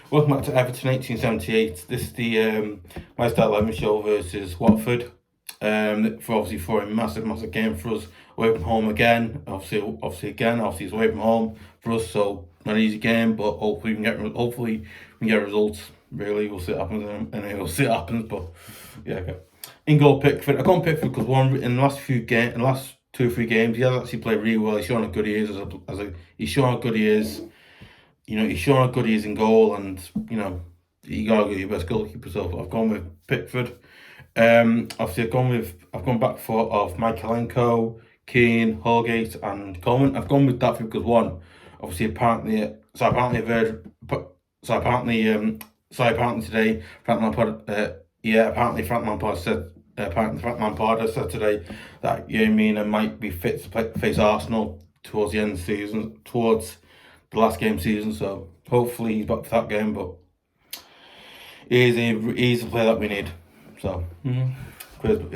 Welcome back to Everton 1878. This is the My Style 11 show versus Watford. For a massive game for us. Away from home again. Obviously it's away from home for us, so not an easy game, but hopefully we can get results. Really, we'll see what happens, and we'll see what happens. But yeah, okay. In goal, Pickford. I gone Pickford because in the last 2 or 3 games, he has actually played really well. He's shown how good he is he's shown how good he is. He's shown how good he is in goal, and you gotta go your best goalkeeper. So I've gone with Pickford. Obviously I've gone back four of Mykolenko, Keane, Holgate, and Coleman. I've gone with that because one, obviously apparently today Frank Lampard has said today that Mina might be fit to face Arsenal towards the end of the season, towards the last game season. So hopefully he's back for that game. But he's the player that we need. So yeah,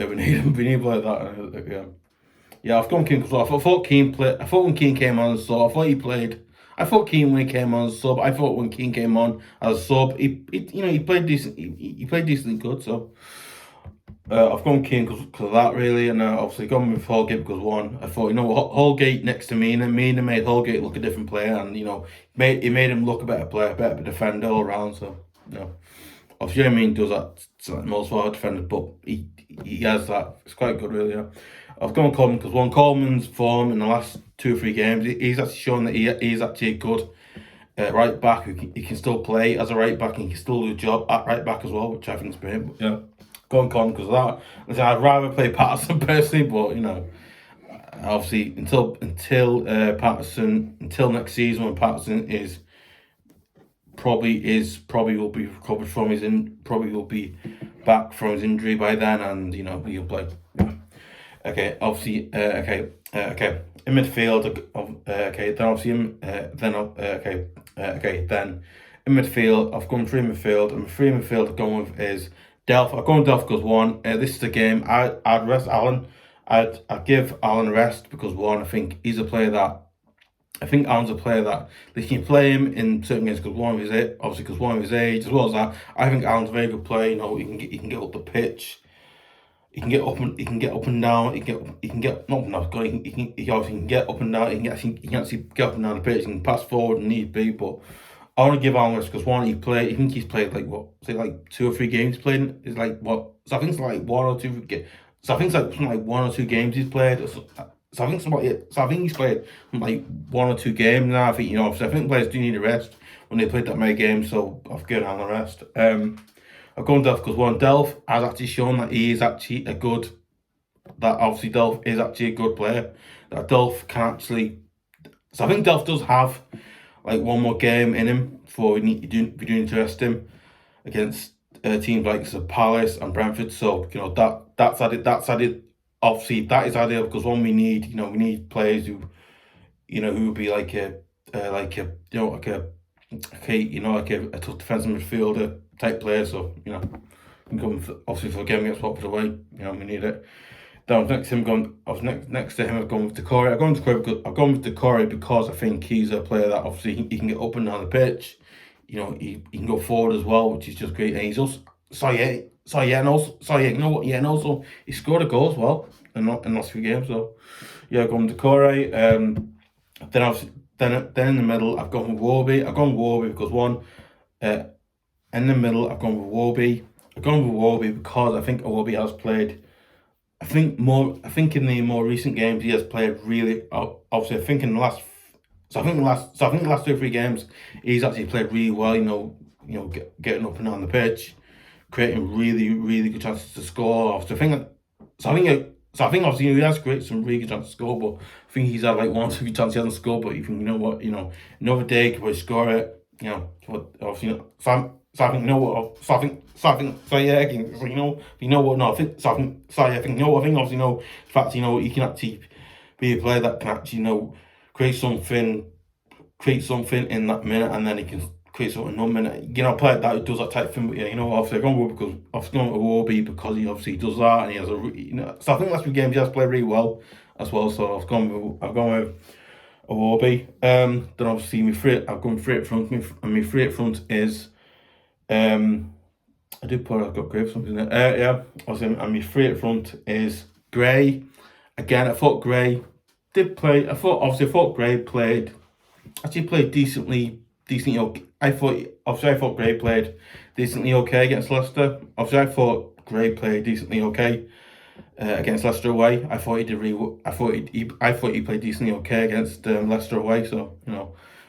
we need him. We need a player like that. Yeah, I've gone Keane because I thought Keane played. I thought when Keane came on as a sub, I thought he played. I thought Keane when he came on as a sub. I thought when Keane came on as a sub, he played decent. He played decently good. So I've gone Keane because of that really, and obviously gone with Holgate because one, I thought Holgate next to Mina made Holgate look a different player, and he made him look a better player, better defender all around. So obviously does that to most of our defenders, but he has that. It's quite good really. Yeah. I've gone Coleman because Coleman's form in the last 2 or 3 games, he's actually shown that he's actually a good right back he can still play as a right back, and he can still do a job at right back as well, which I think is great. But yeah, going Coleman because of that. I'd rather play Patterson personally, but obviously until next season when Patterson probably will be recovered from probably will be back from his injury by then, and he'll play. Yeah. Okay, obviously, okay. In midfield, then in midfield, I've gone through midfield, and three midfield I've gone with is Delph. I've gone with Delph because one, this is the game I'd rest Allan. I'd give Allan a rest because one, I think he's a player that. I think Allan's a player that they can play him in certain games because one of his age, as well as that. I think Allan's a very good player. He can get up the pitch. He can get up and down. He can get not enough. He obviously can get up and down. He can actually get up and down the pitch. He can pass forward and need be. But I want to give Allan this because one, I think he's played like 2 or 3 games. Played is like what? So I think it's like 1 or 2. So I think it's like something like 1 or 2 games he's played. So I think he's played like 1 or 2 games now. I think so I think players do need a rest when they played that many games. So I've given Allan a rest. I've gone Delph because one, Delph has actually shown that he is actually Delph is actually a good player. That Delph can actually. So I think Delph does have like 1 more game in him before we need to rest him against teams like Palace and Brentford. So that's added. Obviously, that is ideal because one we need players who would be like a tough defensive midfielder type player. So obviously for a game against Watford away, we need it. Then next to him, I've gone with Doucoure. I've gone with Doucoure because I think he's a player that obviously he can get up and down the pitch. He can go forward as well, which is just great. And he's also and also he scored a goal as well in the last few games. So yeah, I've gone with Doucoure. Then in the middle, I've gone with Iwobi. I've gone with Iwobi because one, in the middle, I've gone with Iwobi. I've gone with Iwobi because I think Iwobi has played. I think in the more recent games he has played really. Obviously, I think in the last. So I think the last 2 or 3 games he's actually played really well. Getting up and down the pitch, creating really, really good chances to score. So I think obviously he has created some really good chances to score, but I think he's had like 1 or 2 chances he hasn't scored. But you think another day he could probably score it. But obviously I think the fact he can actually be a player that can actually create something in that minute, and then he can create something in 1 minute. A player that who does that type of thing. But obviously I've gone with Iwobi because he obviously does that, and he has So I think last 2 games he has played really well as well. So I've gone with Iwobi. Then obviously I've gone 3 up front, and my 3 up front is I did put I've got Gray for something there. Yeah, and my three up front is Gray. Again, I thought Gray did play. I thought Gray played decently. Okay. I thought Gray played decently okay against Leicester. Obviously, I thought Gray played decently okay against Leicester away. I thought he did I thought he played decently okay against Leicester away. So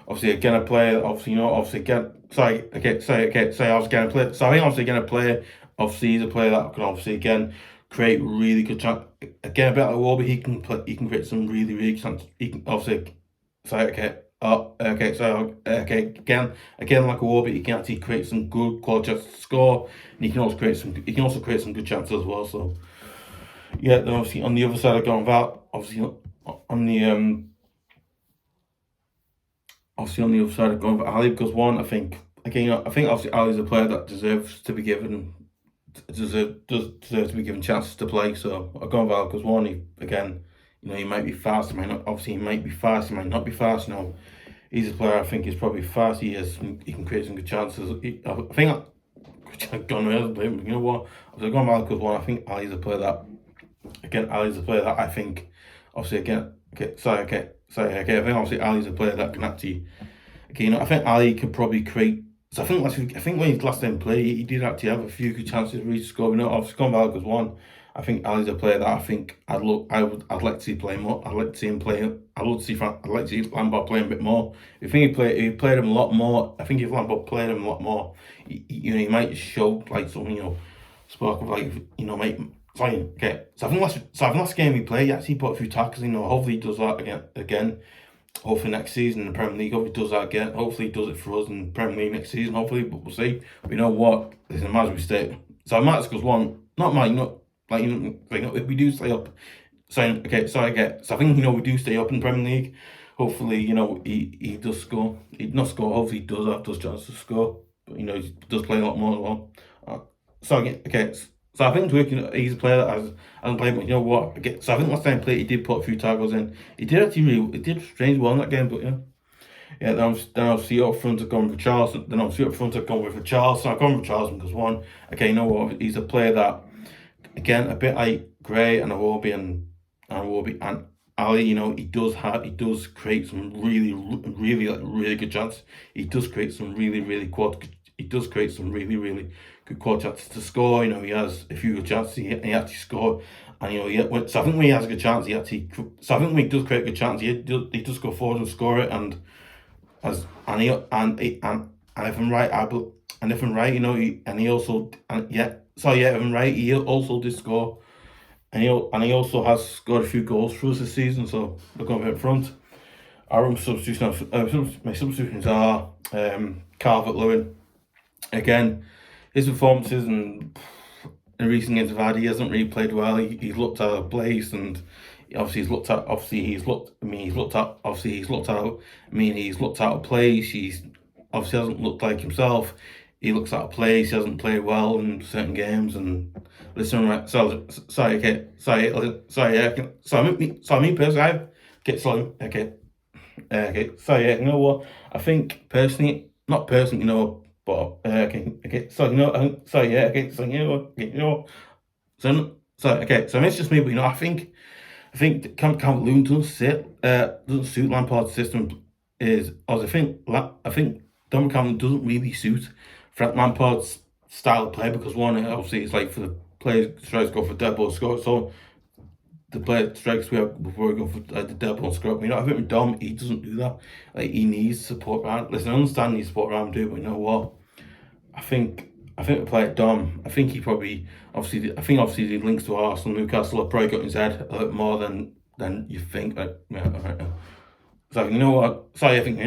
obviously again a player. Obviously obviously again. Sorry. I was going to play. So I think obviously going to play. Obviously he's a player that can obviously again create really good chance. Again, a bit like Iwobi, he can play. He can create some really really chance. He can obviously. Again, like Iwobi, he can actually create some good quality chances to score, and he can also create some good chances as well. So yeah, then obviously on the other side of going that, obviously on the other side of going for Alli, because one, I think obviously Alli's a player that deserves to be given chances to play. So I've gone for Alli because one, he might be fast, he might be fast, he might not be fast. He's a player I think is probably fast. He can create some good chances. I've gone with him, but you know what? I've gone for Alli because one, I think Alli's a player that I think obviously I think obviously Alli's a player that can actually I think Alli can probably create. So I think when he last time played, he did actually have a few good chances where he scored. Obviously gone for Alli because one, I think Alli's a player that I think I'd like to see play more. I'd like to see him play. I'd like to see Lampard playing a bit more. If he played him a lot more, I think if Lampard played him a lot more, he might show like something, spark of like mate. Sorry, okay. So I think last game he played, he actually put a few tackles. Hopefully he does that again. Hopefully next season in the Premier League. Hopefully he does that again. Hopefully he does it for us in the Premier League next season. Hopefully, but we'll see. But you know what? Listen, it matters we stay. So it matters because one, not mine, not. If we do stay up, so I think we do stay up in the Premier League. Hopefully, he does score. He not score. Hopefully, he does have those chances to score. But he does play a lot more as well. So I think he's a player that hasn't played. But you know what? So I think last time he played, he did put a few tackles in. He did strange well in that game. But yeah. Then I'll see up front. I've gone with Richalison. Then I'll see up front. I've gone with Richalison. I've gone with Richalison because one. Okay, you know what? He's a player that. Again, a bit like Gray and Iwobi and Alli, he does create some really good chances. He does create some really good quad chances to score. He has a few good chances. He actually scored, and so I think when he has a good chance, I think when he does create a good chance, he does go forward and score it. And if I'm right, Evan Wright, he also did score, and he also has scored a few goals for us this season. So we're going up front. My substitutions are Calvert, Lewin. Again, his performances in recent games have had, he hasn't really played well. He's looked out of place, and he's looked out of place. He's obviously hasn't looked like himself. He looks out of place. He hasn't played well in certain games. And listen, right? So me personally, So yeah, you know what? I think personally, not personally, but So it's just me. But I think Calvert Lewin doesn't suit Lampard's system. I think Dominic Calvert doesn't really suit Frank Lampard's style of play, because one, obviously it's like for the players tries to go for dead ball score, so the player strikes we have before we go for the dead ball score. I think with Dom, he doesn't do that. He needs support around. Listen, I understand he needs support around him, but you know what? I think the player Dom, I think he probably obviously the links to Arsenal, Newcastle have probably got in his head a little more than you think. So you know what? I think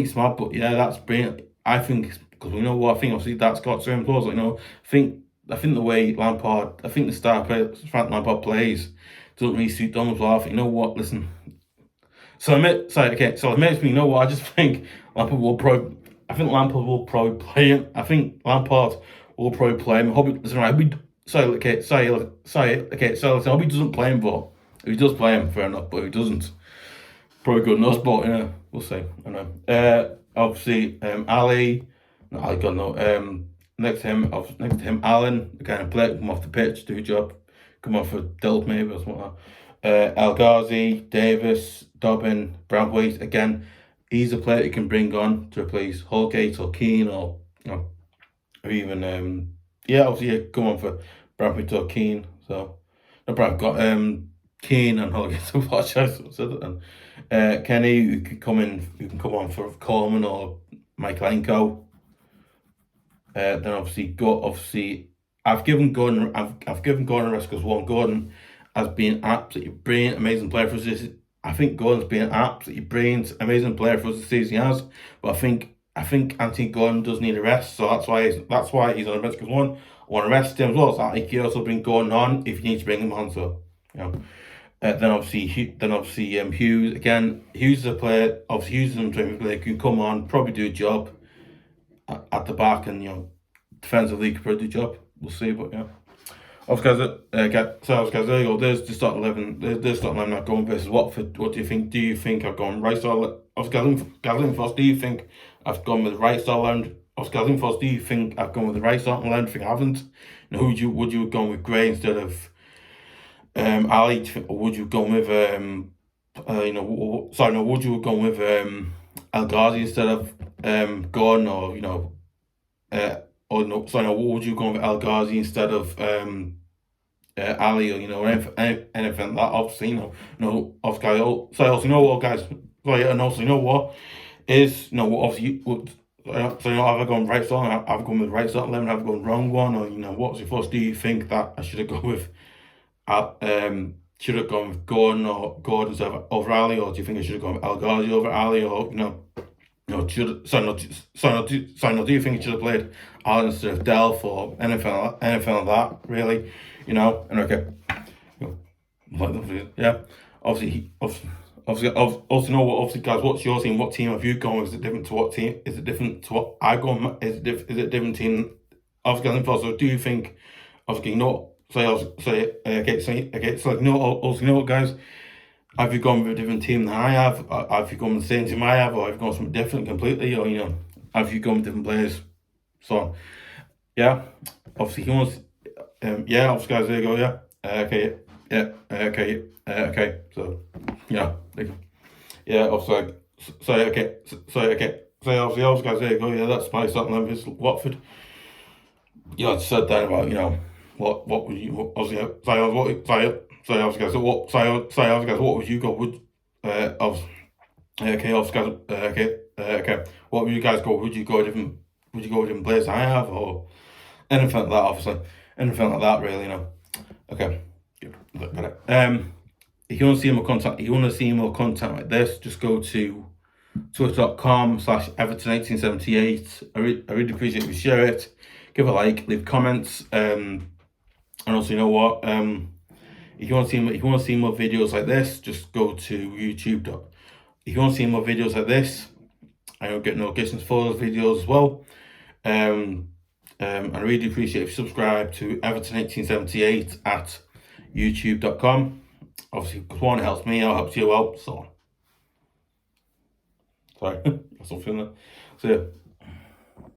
it's smart, but yeah, that's brilliant. I think because I think obviously that's got to him as well. I think the way the style play Frank Lampard plays doesn't really suit Dom as well. I think listen. So it makes me I just think Lampard will probably play him. I think Lampard will probably play him. I hope listen, right. So I hope he doesn't play him, but if he does play him, fair enough. But if he doesn't, probably good enough, but we'll see. I know. Obviously, Alli. No, I got no. Next to him, Allan, the kind of player, come off the pitch, do a job, come off for Delph maybe or something like that. Ghazi, Davies, Dobbin, Brantwaite. Again, he's a player you can bring on to replace Holgate or Keane or or even obviously come on for Brantwaite or Keane. So no, I've got Keane and Holgate to watch. I said that. And Kenny, who can come on for Coleman or Mykolenko. Then obviously I've given Gordon a rest because Gordon has been absolutely brilliant, amazing player for us this. I think Gordon's been an absolutely brilliant, amazing player for us this season. He has, but I think Anthony Gordon does need a rest, so that's why he's on the bench. Because I want to rest him as well. So he can also bring Gordon on if you need to bring him on. So then obviously Hughes again. Hughes is a player. Obviously Hughes is a player who can come on, probably do a job at the back, and defensively could probably do a job. We'll see, but Obviously, guys, there you go. There's the start 11. There's the start 11 I've gone versus Watford. What do you think? Do you think I've gone right style? Gazling Foss, do you think I've gone with the right style 11? Gazling Foss, do you think I've gone with the right start 11? I think I haven't. Now, would you have gone with Gray instead of Alli? Or would you have gone with would you have gone with Ghazi instead of Gordon, or what would you go with Ghazi instead of Alli, or anything that obviously obviously also what guys, and also what is obviously have I gone right side, I've gone with right side 11, I've gone wrong one, or what's your first? Do you think that I should have gone with Gordon instead of over Alli, or do you think I should have gone with Ghazi over Alli, or do you think he should have played Allan instead of Delph or anything like that, really? And okay. Obviously, guys, what's your team? What team have you gone with? Is it different to what team? Is it different to what I've gone? Is it different team? Obviously, so do you think, obviously, guys, have you gone with a different team than I have? Have you gone with the same team I have, or have you gone something different completely, or have you gone with different players? So obviously he wants, obviously guys, there you go, okay. So obviously, obviously guys, there you go, that's my starting line versus Watford. I said that about what would you obviously guys, what would you go? What would you guys go? Would you go with different players I have, or anything like that? Obviously, anything like that, really. Okay, good. Look at it. If you want to see more content, like this, just go to twitter.com/Everton1878. I really appreciate if you share it, give a like, leave comments, and also if you want to see more videos like this, just go to YouTube. If you want to see more videos like this, I will get notifications for those videos as well. I really appreciate if you subscribe to Everton1878 at YouTube.com. Obviously, because one, it helps me out, helps you out, so on. Sorry, that's all feeling. So